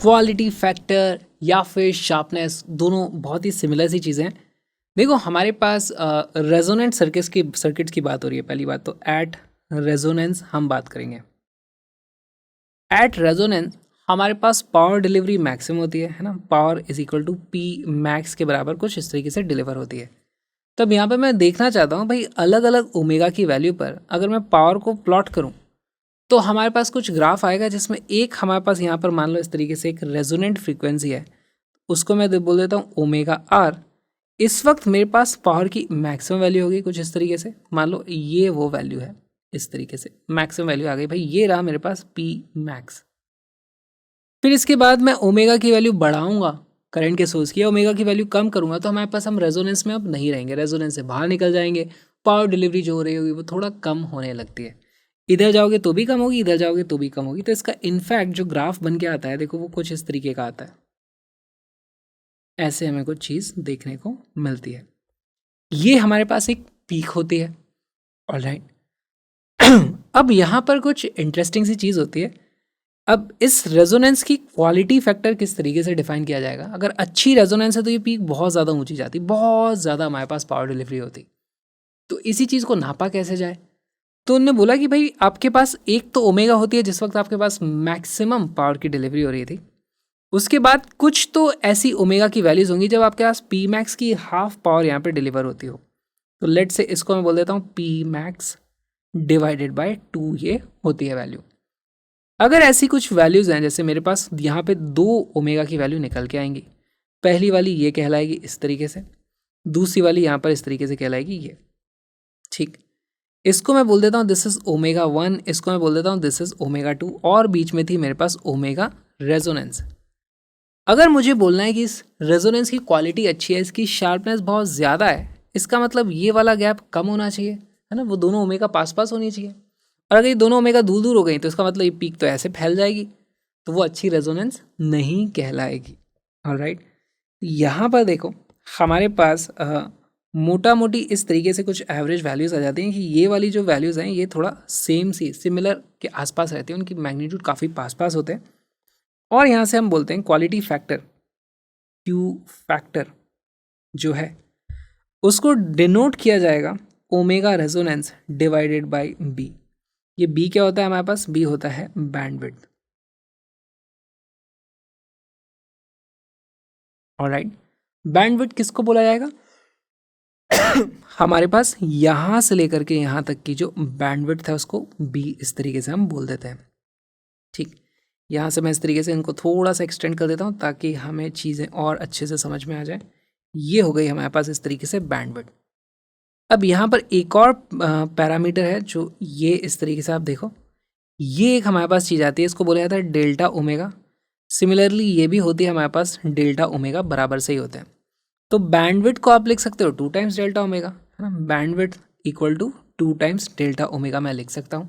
Quality factor या फिर sharpness, दोनों बहुत ही सिमिलर सी चीज़ें हैं। देखो हमारे पास रेजोनेंट सर्किट्स की बात हो रही है। पहली बात तो एट रेजोनेंस हम बात करेंगे। एट रेजोनेंस हमारे पास पावर डिलीवरी मैक्सिमम होती है ना। Power is equal to P max के बराबर कुछ इस तरीके से डिलीवर होती है। तब यहाँ पे मैं देखना चाहता हूँ भाई अलग अलग ओमेगा की वैल्यू पर अगर मैं पावर को प्लॉट करूँ तो हमारे पास कुछ ग्राफ आएगा जिसमें एक हमारे पास यहाँ पर मान लो इस तरीके से एक रेजोनेंट फ्रीक्वेंसी है, उसको मैं बोल देता हूँ ओमेगा आर। इस वक्त मेरे पास पावर की मैक्सिमम वैल्यू होगी कुछ इस तरीके से, मान लो ये वो वैल्यू है, इस तरीके से मैक्सिमम वैल्यू आ गई भाई, ये रहा मेरे पास पी मैक्स। फिर इसके बाद मैं ओमेगा की वैल्यू बढ़ाऊंगा करंट के सोर्स की, ओमेगा की वैल्यू कम करूंगा तो हमारे पास हम रेजोनेंस में अब नहीं रहेंगे, रेजोनेंस से बाहर निकल जाएंगे। पावर डिलीवरी जो हो रही होगी वो थोड़ा कम होने लगती है। इधर जाओगे तो भी कम होगी, इधर जाओगे तो भी कम होगी। तो इसका इनफैक्ट जो ग्राफ बन के आता है देखो वो कुछ इस तरीके का आता है। ऐसे हमें कुछ चीज़ देखने को मिलती है। ये हमारे पास एक पीक होती है। ऑलराइट अब यहाँ पर कुछ इंटरेस्टिंग सी चीज़ होती है। अब इस रेजोनेंस की क्वालिटी फैक्टर किस तरीके से डिफाइन किया जाएगा। अगर अच्छी रेजोनेंस है तो ये पीक बहुत ज़्यादा ऊंची जाती, बहुत ज़्यादा हमारे पास पावर डिलीवरी होती। तो इसी चीज़ को नापा कैसे जाए, तो उन्होंने बोला कि भाई आपके पास एक तो ओमेगा होती है जिस वक्त आपके पास मैक्सिमम पावर की डिलीवरी हो रही थी। उसके बाद कुछ तो ऐसी ओमेगा की वैल्यूज़ होंगी जब आपके पास पी मैक्स की हाफ पावर यहाँ पे डिलीवर होती हो। तो लेट से इसको मैं बोल देता हूँ पी मैक्स डिवाइडेड बाय 2 ये होती है वैल्यू। अगर ऐसी कुछ वैल्यूज़ हैं, जैसे मेरे पास यहाँ पे 2 ओमेगा की वैल्यू निकल के आएंगी। पहली वाली ये कहलाएगी इस तरीके से, दूसरी वाली यहाँ पर इस तरीके से कहलाएगी ये। ठीक, इसको मैं बोल देता हूँ दिस इज ओमेगा 1, इसको मैं बोल देता हूँ दिस इज ओमेगा 2, और बीच में थी मेरे पास ओमेगा रेजोनेंस। अगर मुझे बोलना है कि इस रेजोनेंस की क्वालिटी अच्छी है, इसकी शार्पनेस बहुत ज़्यादा है, इसका मतलब ये वाला गैप कम होना चाहिए, है ना। वो दोनों ओमेगा पास पास होनी चाहिए। और अगर ये दोनों ओमेगा दूर दूर हो गई तो इसका मतलब ये पीक तो ऐसे फैल जाएगी, तो वो अच्छी रेजोनेंस नहीं कहलाएगी। ऑलराइट, यहाँ पर देखो हमारे पास मोटा मोटी इस तरीके से कुछ एवरेज वैल्यूज़ आ जाती हैं कि ये वाली जो वैल्यूज़ हैं ये थोड़ा सेम सी सिमिलर के आसपास रहती हैं, उनकी मैग्नीट्यूड काफ़ी पास पास होते हैं। और यहाँ से हम बोलते हैं क्वालिटी फैक्टर, क्यू फैक्टर जो है उसको डिनोट किया जाएगा omega resonance divided by B. ये बी क्या होता है हमारे पास, बी होता है बैंडविड्थ। ऑलराइट, बैंडविड्थ किसको बोला जाएगा हमारे पास यहाँ से लेकर के यहाँ तक की जो बैंडविड्थ है उसको बी इस तरीके से हम बोल देते हैं। ठीक, यहाँ से मैं इस तरीके से इनको थोड़ा सा एक्सटेंड कर देता हूँ ताकि हमें चीज़ें और अच्छे से समझ में आ जाए। ये हो गई हमारे पास इस तरीके से बैंडविड्थ। अब यहाँ पर एक और पैरामीटर है जो ये इस तरीके से आप देखो, ये एक हमारे पास चीज़ आती है, इसको बोला जाता है डेल्टा ओमेगा। सिमिलरली ये भी होती है हमारे पास डेल्टा ओमेगा बराबर से ही होते हैं। तो बैंडविड्थ को आप लिख सकते हो 2 टाइम्स डेल्टा ओमेगा, है ना। Bandwidth equal to 2 times delta omega मैं लिख सकता हूँ।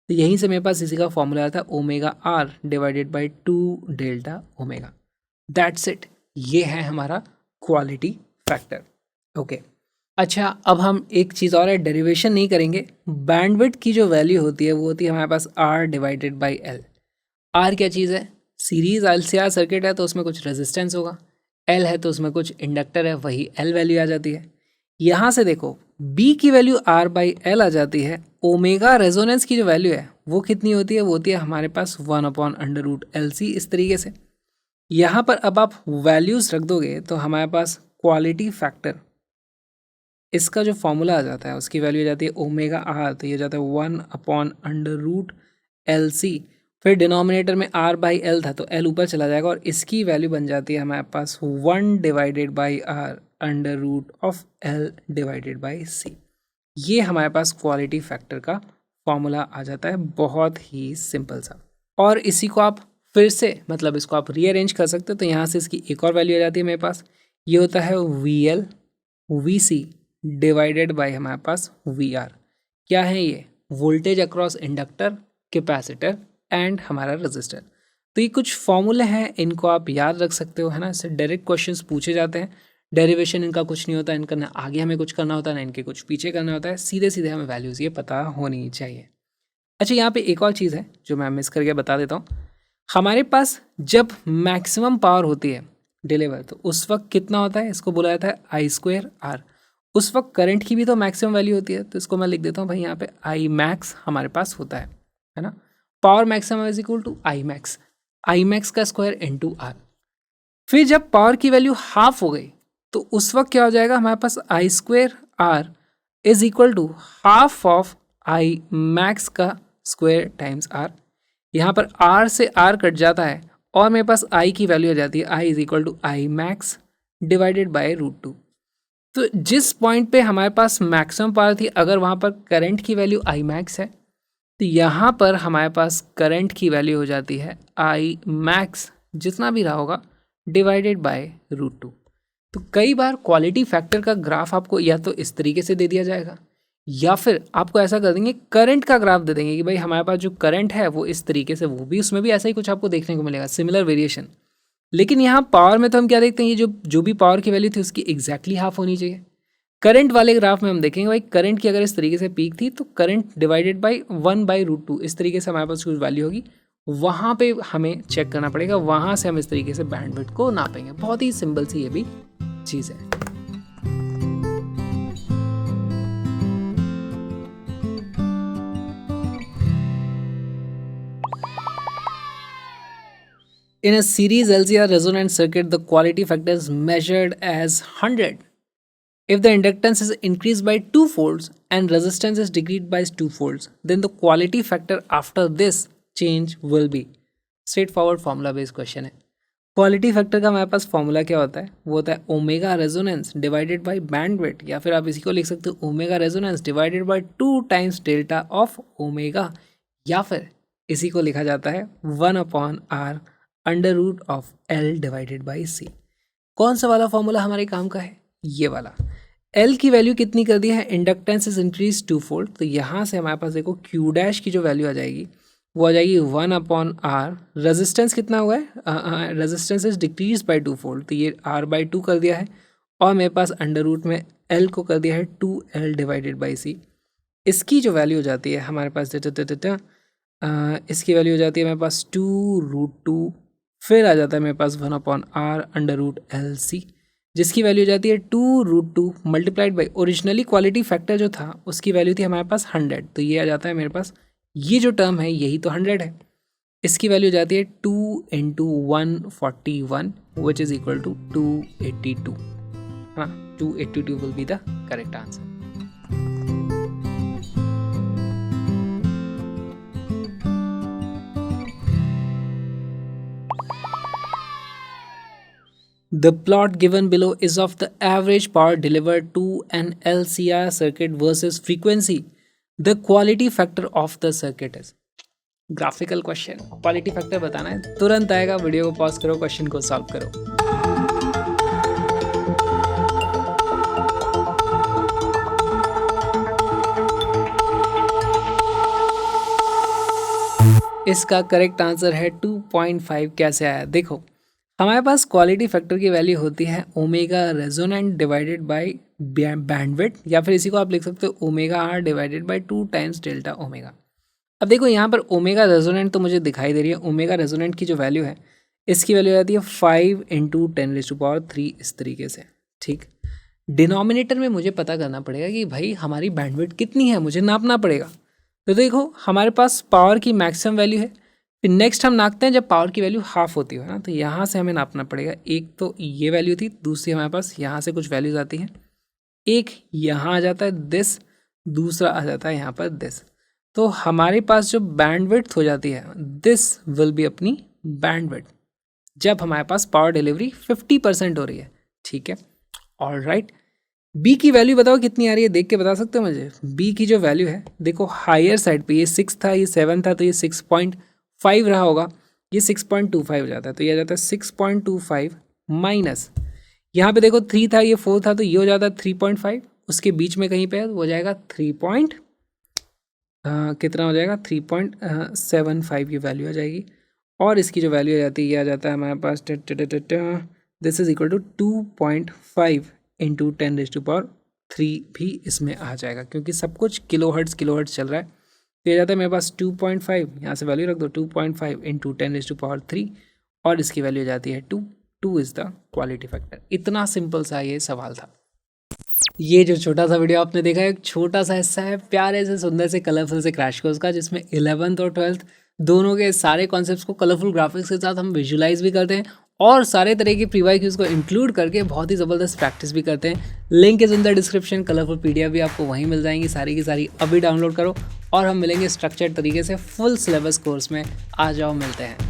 तो यहीं से मेरे पास इसी का फॉर्मूला आता है omega R divided by 2 delta omega. That's it, ये है हमारा क्वालिटी फैक्टर। ओके, अच्छा अब हम एक चीज़ और है, डेरिवेशन नहीं करेंगे। बैंडविड्थ की जो वैल्यू होती है वो होती है हमारे पास R divided by L. R क्या चीज़ है, सीरीज एलसीआर सर्किट है तो उसमें कुछ रेजिस्टेंस होगा, एल है तो उसमें कुछ इंडक्टर है, वही एल वैल्यू आ जाती है। यहाँ से देखो बी की वैल्यू आर बाई एल आ जाती है। ओमेगा रेजोनेंस की जो वैल्यू है वो कितनी होती है, वो होती है हमारे पास 1/√LC इस तरीके से। यहाँ पर अब आप वैल्यूज़ रख दोगे तो हमारे पास क्वालिटी फैक्टर, इसका जो फॉर्मूला आ जाता है उसकी वैल्यू आ जाती है ओमेगा आर, तो ये जाता है 1/√LC। फिर डिनोमिनेटर में आर बाई एल था तो एल ऊपर चला जाएगा और इसकी वैल्यू बन जाती है हमारे पास 1 divided by R √L divided by C. ये हमारे पास क्वालिटी फैक्टर का फॉर्मूला आ जाता है, बहुत ही सिंपल सा। और इसी को आप फिर से मतलब इसको आप रीअरेंज कर सकते हो, तो यहाँ से इसकी एक और वैल्यू आ जाती है मेरे पास, ये होता है VL VC डिवाइडेड बाय हमारे पास VR। क्या है ये, voltage across inductor, capacitor and हमारा रजिस्टर। तो ये कुछ फॉर्मूले हैं, इनको आप याद रख सकते हो, है ना। इससे डायरेक्ट क्वेश्चंस पूछे जाते हैं। डेरिवेशन इनका कुछ नहीं होता, इनका ना आगे हमें कुछ करना होता है ना इनके कुछ पीछे करना होता है, सीधे सीधे हमें वैल्यूज़ ये पता होनी चाहिए। अच्छा, यहाँ पे एक और चीज़ है जो मैं मिस करके बता देता हूँ। हमारे पास जब मैक्सिमम पावर होती है डिलीवर, तो उस वक्त कितना होता है, इसको बोला जाता है आई स्क्वायर आर। उस वक्त करंट की भी तो मैक्सिमम वैल्यू होती है, तो इसको मैं लिख देता हूँ भाई यहाँ पे आई मैक्स हमारे पास होता है ना। Power maximum is equal to I max का स्क्वायर इनटू आर। फिर जब पावर की वैल्यू हाफ हो गई तो उस वक्त क्या हो जाएगा, हमारे पास I square R is equal to half of I max का स्क्वायर टाइम्स आर। यहाँ पर आर से आर कट जाता है और मेरे पास आई की वैल्यू आ जाती है I is equal to I max divided by √2। तो जिस पॉइंट पे हमारे पास मैक्सिमम पावर थी, अगर वहाँ पर करंट की वैल्यू आई मैक्स है, तो यहाँ पर हमारे पास करंट की वैल्यू हो जाती है आई मैक्स जितना भी रहा होगा डिवाइडेड बाय √2। तो कई बार क्वालिटी फैक्टर का ग्राफ आपको या तो इस तरीके से दे दिया जाएगा, या फिर आपको ऐसा कर देंगे करंट का ग्राफ दे देंगे कि भाई हमारे पास जो करंट है वो इस तरीके से, वो भी उसमें भी ऐसा ही कुछ आपको देखने को मिलेगा, सिमिलर वेरिएशन। लेकिन यहाँ पावर में तो हम क्या देखते हैं, ये जो भी पावर की वैल्यू थी उसकी एग्जैक्टली हाफ होनी चाहिए। करंट वाले ग्राफ में हम देखेंगे भाई करंट की अगर इस तरीके से पीक थी तो करंट डिवाइडेड बाई 1/√2 इस तरीके से हमारे पास कुछ वैल्यू होगी, वहाँ पे हमें चेक करना पड़ेगा, वहाँ से हम इस तरीके से बैंडविड्थ को नापेंगे। बहुत ही सिंपल सी ये भी चीज़ है। In a series LCR resonant circuit, the quality factor is measured as 100. If the inductance is increased by 2 folds and resistance is decreased by 2 folds, then the quality factor after this change will be. Straightforward formula based question है। Quality factor का हमारे पास formula क्या होता है, वो होता है omega resonance divided bye bandwidth, या फिर आप इसी को लिख सकते हो omega resonance divided by 2 times delta of omega, या फिर इसी को लिखा जाता है 1/r √L divided by C। कौन सा वाला फॉर्मूला हमारे काम का है, ये वाला। L की वैल्यू कितनी कर दी है, इंडक्टेंस इज इंक्रीज 2 फोल्ड, तो यहाँ से हमारे पास देखो Q डैश की जो वैल्यू आ जाएगी वो आ जाएगी 1/r। रेजिस्टेंस कितना हुआ है, resistance is decrease by 2 fold, तो ये r/2 कर दिया है, और मेरे पास √ में L को कर दिया है 2L डिवाइडेड बाई C। इसकी जो वैल्यू हो जाती है हमारे पास इसकी वैल्यू हो जाती है मेरे पास 2√2, फिर आ जाता है मेरे पास 1/r √LC, जिसकी वैल्यू हो जाती है 2√2 multiplied by originally quality factor जो था उसकी वैल्यू थी हमारे पास 100, तो ये आ जाता है मेरे पास, ये जो टर्म है यही तो 100 है, इसकी वैल्यू हो जाती है 2 × 141 विच इज़ इक्वल टू 282। हाँ, 282 will be the correct answer. The plot given below is of the average power delivered to an LCR circuit versus frequency. The quality factor of the circuit is. Graphical question, quality factor बताना है, तुरंत आएगा, video को pause करो, question को solve करो। इसका correct answer है 2.5। कैसे आया देखो, हमारे पास क्वालिटी फैक्टर की वैल्यू होती है omega resonant divided by bandwidth, या फिर इसी को आप लिख सकते हो omega r divided by 2 times delta omega. अब देखो यहाँ पर ओमेगा रेजोनेंट तो मुझे दिखाई दे रही है, ओमेगा रेजोनेंट की जो वैल्यू है इसकी वैल्यू आती है 5 × 10⁻³ इस तरीके से, ठीक। डिनोमिनेटर में मुझे पता करना पड़ेगा कि भाई हमारी बैंडविड्थ कितनी है, मुझे नापना पड़ेगा। तो देखो हमारे पास पावर की मैक्सिमम वैल्यू है, फिर नेक्स्ट हम नापते हैं जब पावर की वैल्यू हाफ होती है ना, तो यहाँ से हमें नापना पड़ेगा। एक तो ये वैल्यू थी, दूसरी हमारे पास यहाँ से कुछ वैल्यूज आती हैं, एक यहाँ आ जाता है दिस, दूसरा आ जाता है यहाँ पर दिस। तो हमारे पास जो बैंडविड्थ हो जाती है दिस विल बी अपनी बैंडविड्थ जब हमारे पास पावर डिलीवरी 50% हो रही है, ठीक है। ऑलराइट, बी की वैल्यू बताओ कितनी आ रही है, देख के बता सकते हो मुझे। बी की जो वैल्यू है देखो हायर साइड पे ये 6 था, ये 7 था, तो ये 6.5 रहा होगा, ये 6.25 हो जाता है, तो ये आ जाता है 6.25 माइनस यहाँ पे देखो 3 था, ये 4 था, तो ये हो जाता है 3.5, उसके बीच में कहीं पे हो जाएगा कितना हो जाएगा 3.75 ये वैल्यू आ जाएगी, और इसकी जो वैल्यू आ जाती है ये आ जाता है हमारे पास दिस इज इक्वल टू 2.5 × 10⁻³ भी इसमें आ जाएगा, क्योंकि सब कुछ किलोहर्ट्ज़ चल रहा है। तो ये जाता है मेरे पास 2.5, यहाँ से वैल्यू रख दो 2.5 इंटू 10⁻³ और इसकी वैल्यू जाती है 2। 2 इज़ द क्वालिटी फैक्टर। इतना सिंपल सा ये सवाल था। ये जो छोटा सा वीडियो आपने देखा है एक छोटा सा हिस्सा है प्यारे से सुंदर से कलरफुल से क्रैश कोर्स का, जिसमें 11th और 12th दोनों के सारे कॉन्सेप्ट्स को कलरफुल ग्राफिक्स के साथ हम विजुलाइज भी करते हैं और सारे तरह के प्री वाई क्यूज को इंक्लूड करके बहुत ही ज़बरदस्त प्रैक्टिस भी करते हैं। Link is in the description. Colourful PDF भी आपको वहीं मिल जाएंगी सारी की सारी। अभी डाउनलोड करो और हम मिलेंगे स्ट्रक्चर्ड तरीके से फुल सिलेबस कोर्स में। आ जाओ, मिलते हैं।